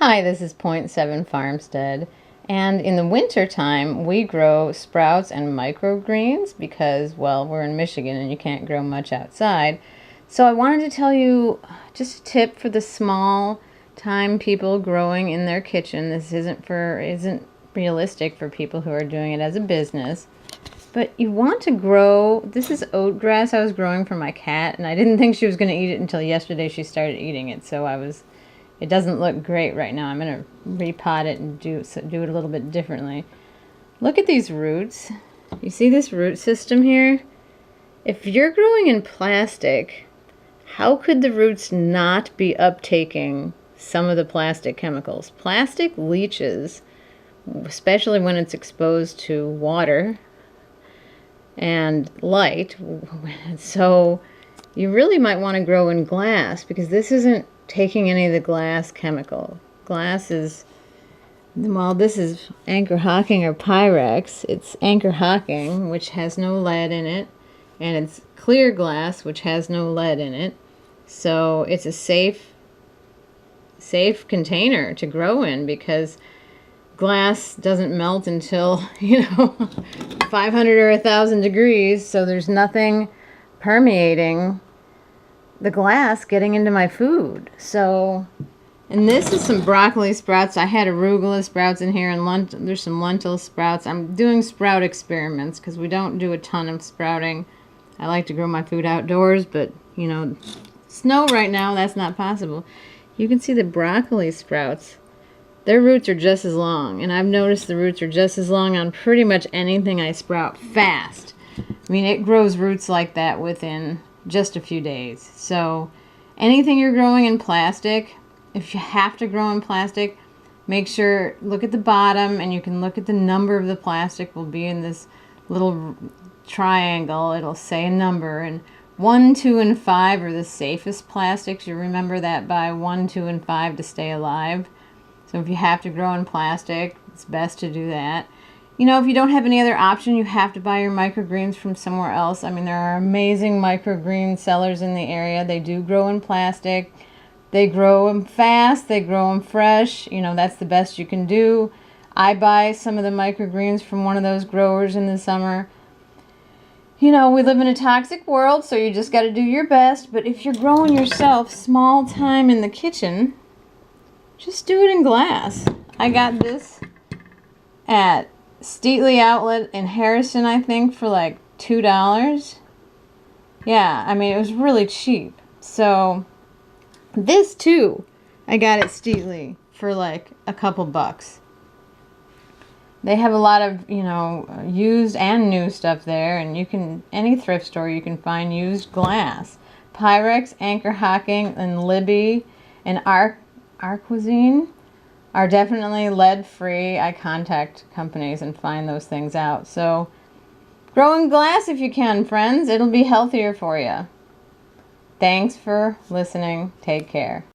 Hi, this is Point 7 Farmstead, and in the winter time we grow sprouts and microgreens because, well, we're in Michigan and you can't grow much outside. So I wanted to tell you just a tip for the small time people growing in their kitchen. This isn't realistic for people who are doing it as a business. But you want to grow, this is oat grass I was growing for my cat, and I didn't think she was going to eat it until yesterday she started eating it, so it doesn't look great right now. I'm going to repot it and do it a little bit differently. Look at these roots. You see this root system here? If you're growing in plastic, how could the roots not be uptaking some of the plastic chemicals? Plastic leaches, especially when it's exposed to water and light. So you really might want to grow in glass because this isn't taking any of the glass chemical. Glass is, well, this is anchor hocking or Pyrex. It's anchor hocking, which has no lead in it, and it's clear glass, which has no lead in it. So it's a safe container to grow in because glass doesn't melt until 500 or 1,000 degrees, so there's nothing permeating the glass getting into my food. So, and this is some broccoli sprouts. I had arugula sprouts in here, and there's some lentil sprouts. I'm doing sprout experiments because we don't do a ton of sprouting. I like to grow my food outdoors, but snow right now, that's not possible. You can see the broccoli sprouts. Their roots are just as long, and I've noticed the roots are just as long on pretty much anything I sprout fast. I mean, it grows roots like that within just a few days. So anything you're growing in plastic, if you have to grow in plastic, make sure, look at the bottom, and you can look at the number of the plastic will be in this little triangle. It'll say a number, and 1, 2, and 5 are the safest plastics. You remember that by 1, 2, and 5 to stay alive. So if you have to grow in plastic, it's best to do that. If you don't have any other option, you have to buy your microgreens from somewhere else. I mean, there are amazing microgreen sellers in the area. They do grow in plastic. They grow them fast. They grow them fresh. That's the best you can do. I buy some of the microgreens from one of those growers in the summer. We live in a toxic world, so you just got to do your best. But if you're growing yourself small time in the kitchen, just do it in glass. I got this at Steatley Outlet in Harrison, I think, for like $2. Yeah, I mean, it was really cheap. So this too, I got at Steatley for like a couple bucks. They have a lot of, used and new stuff there, and any thrift store you can find used glass. Pyrex, anchor hocking, and Libby, and Arquezine are definitely lead-free. I contact companies and find those things out. So grow in glass if you can, friends. It'll be healthier for you. Thanks for listening. Take care.